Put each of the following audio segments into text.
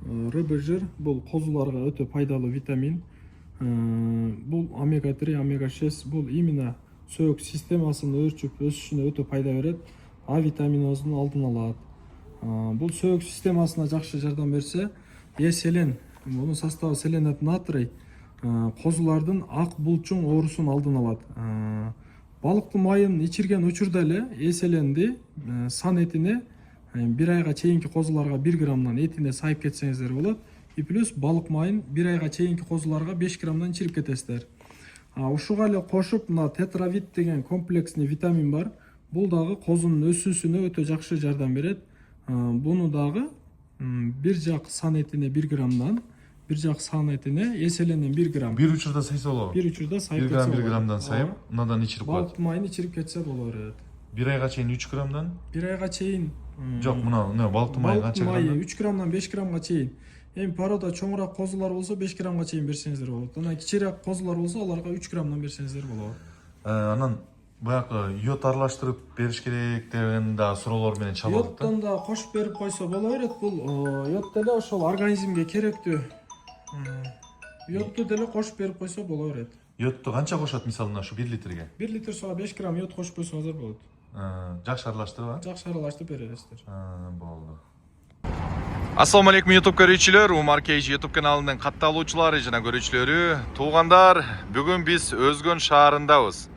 Рыба жир бул козуларга өтө пайдалуу витамин. Бул омега 3, омега 6 бул именно сөөгүк системасынын өрчүп өсүшүнө өтө пайда берет. А витаминозун алдын алат. Бул сөөгүк системасына жакшы жардам берсе, селен, мунун составы селенат натрий, козулардын ак булчуң оорусун алдын алат. Балыктын майын ичирген учурда эле эселенди сан этине бир айга чейинки козуларга 1 граммдан этине сайып кетсеңиздер болот. И плюс балык майын 1 айга чейинки козуларга 5 граммдан ичирип кетесиздер. Ушуга эле кошуп мына тетравит деген комплексный витамин бар. Бул дагы козунун өсүүсүнө өтө жакшы жардам берет. Буну дагы бир жак сан этине 1 граммдан, бир жак сан этине эселенен 1 грамм. Бир учурда сайса болобу? Бир учурда сайып 1 кетсе грамм болот. 1 граммдан сайып, мындан ичирип коет. Балык майын ичирип кетсе боло берет. 1 айга чейин 3 граммдан? 1 айга чейин. Жок, мына балыктын майы канча граммдан? 3 граммдан 5 граммга чейин. Эми порода чоңураак козулар болсо 5 граммга чейин берсеңиздер болот. Анан кичирээк козулар болсо аларга 3 граммдан берсеңиздер болот. Анан баягы йод аралаштырып бериш керек деген да суроолор менен чабылат да. Йоддон да кошуп берип койсо боло берет. Бул йод деле ошол организмге керектүү. Йодду деле кошуп берип койсо боло берет. Йодду канча кошот мисалына ушу 1 литрге? 1 литр суга 5 грамм йод кошуп койсоңуздар болот. Жакшы аралаштырып, Жакшы аралаштырып бересиздер. Болду. Ассаламу алейкум YouTube көрүүчүлөр, Умар Кейж YouTube каналынын катталуучулары жана көрүүчүлөрү, туугандар, бүгүн биз Өзгөн шаарындабыз.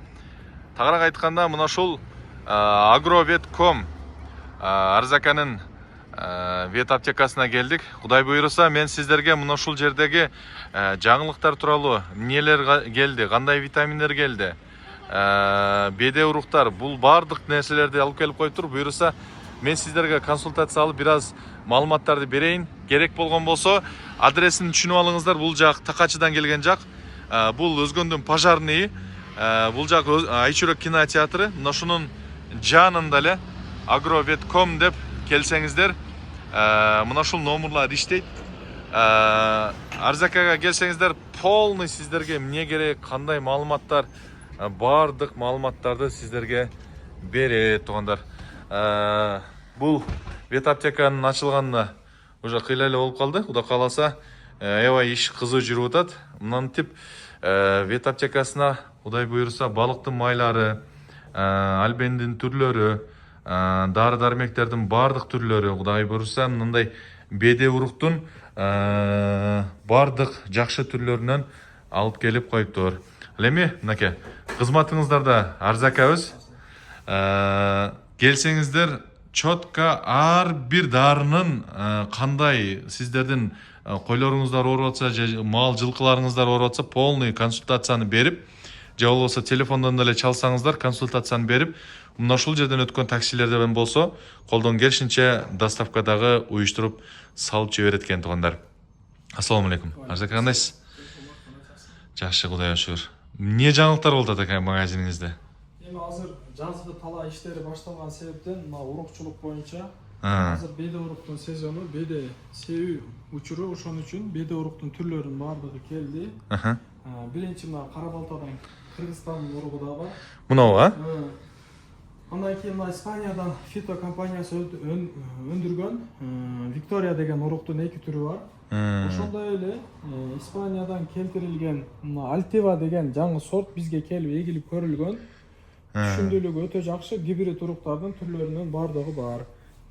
Тагыраак айтканда, мына ушул Agrovet.com Арзаканын вет аптекасына келдик. Кудай буйруса, мен сиздерге мына ушул жердеги жаңылыктар тууралуу эмнелер келди, кандай витаминдер келди, беде уруктар, бул баардык нерселерди алып келип коюптур. Буйруса, мен сиздерге консультация алып бир аз маалыматтарды берейин. Керек болгон болсо, адресин түшүнүп алыңыздар. Бул жак Такачыдан келген жак. Бул Өзгөндүн Пожарный. Бул жак Айчүрөк кинотеатры. Мына ушунун жанында эле Agrovet.com деп келсеңиздер, мына ушул номерлар иштейт. Арзакага келсеңиздер, полный сиздерге эмне керек, кандай маалыматтар, баардык маалыматтарды сиздерге берет, туугандар. Бул вет аптеканын ачылганына уже кыйла эле болуп калды. Кудай кааласа, аябай иш кызуу жүрүп атат. Мынантип вет аптекасына Кудай буйруса балыктын майлары, альбендин түрлөрү, дары дармектердин баардык түрлөрү, Кудай буйруса мындай беде уруктун баардык жакшы түрлөрүнөн алып келип коюптур. Ал эми мынакей кызматыңыздарда Арзакабыз. Келсеңиздер, чотко ар бир дарынын кандай сиздердин койлоруңуздар ооруп атса, мал жылкыларыңыздар ооруп атса, полный консультацияны берип, же болбосо телефондон деле чалсаңыздар, консультацияны берип, мына ушул жерден өткөн таксилерден болсо, колдон келишинче доставкадагы уюштуруп салып жиберет экен, туугандар. Ассаламу алейкум. Арзака кандайсыз? Жакшы, Кудайга шүгүр. Эмне жаңылыктар болуп атат экен магазиниңизде? Эми азыр жазгы талаа иштери башталган себептен мына урукчулук боюнча азыр беде уруктун сезону, беде себүү учуру, ошон үчүн беде уруктун түрлөрүнүн баардыгы келди. Биринчи мына кара балтадан Кыргызстандын уругу да бар. Мынабы, Андан кийин мына Испаниядан фито компаниясы өндүргөн Виктория деген уруктун 2 түрү бар. Ошондой эле Испаниядан келтирилген Альтива деген жаңы сорт бизге келип эгилип көрүлгөн. Түшүндүүлүгү өтө жакшы, гибрид уруктардын түрлөрүнүн баардыгы бар.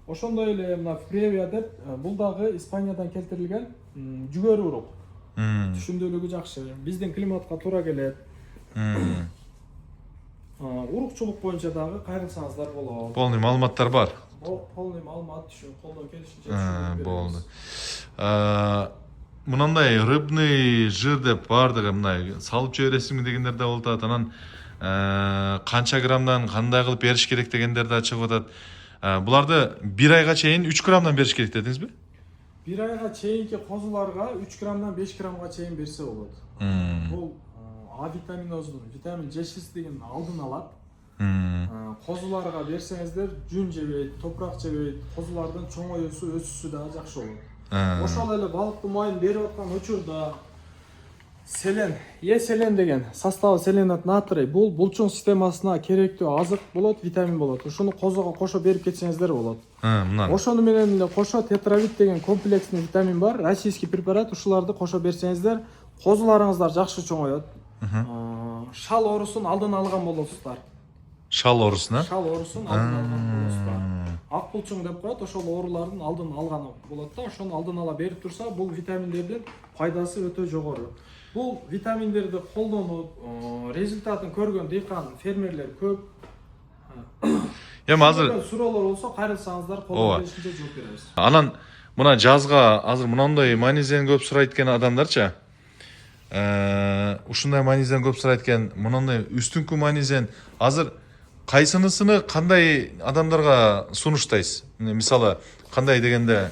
Ошондой эле мына Превия деп, бул дагы Испаниядан келтирилген жүгөрү урук. Түшүндүүлүгү жакшы, биздин климатка туура келет. Урукчулук боюнча дагы кайрылсаңыздар болот. полный маалыматтар бар. Полный маалымат колдон келишинче түшүндүрүп Болду. Мынандай рыбный жир деп баардыгы мындай салып жибересизби дегендер да болуп атат. Анан канча граммдан кандай кылып бериш керек дегендер да чыгып атат. Буларды 1 айга чейин 3 граммдан бериш керек дедиңизби? 1 айга чейинки козуларга 3 граммдан 5 граммга чейин берсе болот. Бул А витаминозун, витамин жетишсиздигин алдын алат. Козуларга берсеңиздер жүн жебейт, топурак жебейт, козулардын чоңоюусу, өсүшү да жакшы болот. Ошол эле балыктын майын берип аткан учурда Селен, селен деген составы селенат натрий. Бул булчуң системасына керектүү азык болот, витамин болот. Ошону козого кошо берип кетсеңиздер болот. Мына. Ошону менен эле кошо тетравит деген комплексный витамин бар. Российский препарат, ушуларды кошо берсеңиздер, козуларыңыздар жакшы чоңоёт. Шал оорусун алдын алган болосуздар. Шал оорусуна? Шал оорусун алдын алган болосуздар. Ак булчуң деп коет, ошол оорулардын алдын алганы болот да. Ошону алдын ала берип турса, бул витаминдердин пайдасы өтө жогору. Бул витаминдерди колдонуп, результатын көргөн дыйкан фермерлер көп. Эми азыр суроолор болсо кайрылсаңыздар колдон келишинче жооп беребиз. анан мына жазга азыр мындай манизен көп сурайт экен адамдарчы. Ушундай манизен көп сурайт экен, мындай үстүңкү манизен азыр кайсынысыны кандай адамдарга сунуштайсыз? Мисалы кандай дегенде,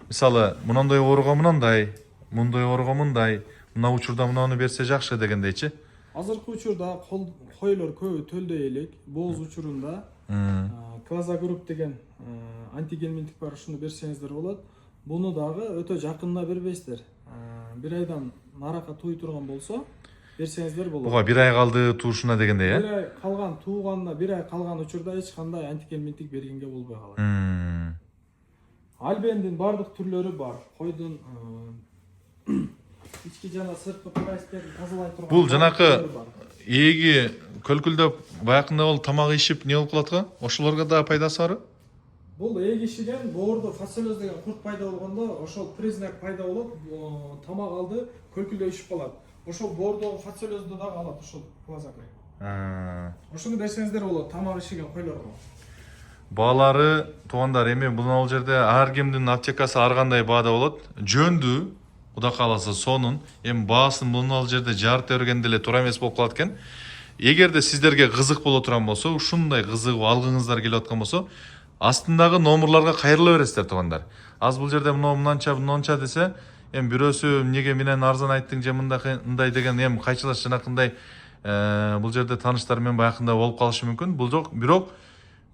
мисалы мындай ооруга мындай, мындай ооруга мындай, мына учурда мынаны берсе жакшы дегендейчи. Азыркы учурда койлор көбү төлдөй элек, бооз учурунда Клазагрупп деген антигельминтик бар, ушуну берсеңиздер болот. Буну дагы өтө жакынына бербейсиздер. Бир айдан нарака тууй турган болсо берсеңиздер болот. Буга бир ай калды туушуна дегенде, э? Бир ай калган, тууганына бир ай калган учурда эч кандай антигельминтик бергенге болбой калат. Альбендин бардык түрлөрү бар. Койдун ички жана сырткы прайстерин тазалай турган. Бул жанакы эги көлкүлдөп баякында бол тамак ишип не болуп калат го? Ошолорго да пайдасы бар? Бул эгишиген боордо фацелоз деген курт пайда болгондо ошол признак пайда болот, тамак алды көлкүлдөп ишип калат. Ошол боордогу фацелозду дагы алат ошол клазакры. Ошону берсеңиздер болот тамак ишиген койлорго. Баалары туугандар, эми бул жерде ар кимдин аптекасы ар кандай баада болот. Жөндүү, Кудай кааласа сонун, эми баасын бул жерде жарыта бергенде эле туура эмес болуп калат экен. Эгерде сиздерге кызык боло турган болсо, ушундай кызыгып алгыңыздар келип аткан болсо, астындагы номерларга кайрыла бересиздер туугандар. Аз бул жерде мынанча десе, эми бирөөсү эмнеге менен арзан айттың же мындай деген эми кайчылаш жанакындай бул жерде тааныштар менен баякында болуп калышы мүмкүн. Бул жок, бирок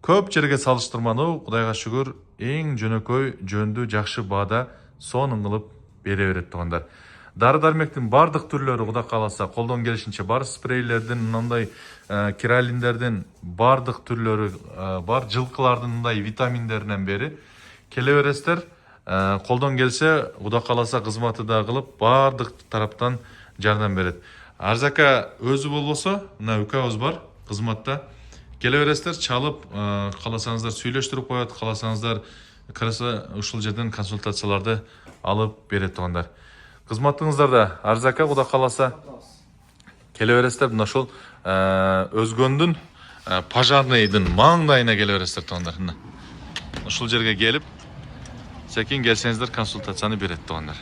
көп жерге салыштырмалуу, Кудайга шүгүр, эң жөнөкөй, жөндүү, жакшы баада сонун кылып бере берет туугандар. Дары-дармектин бардык түрлөрү Кудай кааласа колдон келишинче бар, спрейлердин, мындай кералиндердин бардык түрлөрү бар, жылкылардын мындай витаминдеринен бери келе бересиздер. Колдон келсе, Кудай кааласа кызматы да кылып, бардык тараптан жардам берет. Арзака өзү болбосо, мына үкөбүз бар кызматта. Келе бересиздер, чалып, кааласаңыздар сүйлөштүрүп коет, кааласаңыздар кырса ушул жерден консультацияларды алып берет туугандар. Кызматыңыздарда Арзака Кудай кааласа келе бересиздер, мына ушул Өзгөндүн пожарныйдын маңдайына келе бересиздер туугандар. Ушул жерге келип, секин келсеңиздер консультацияны берет туугандар.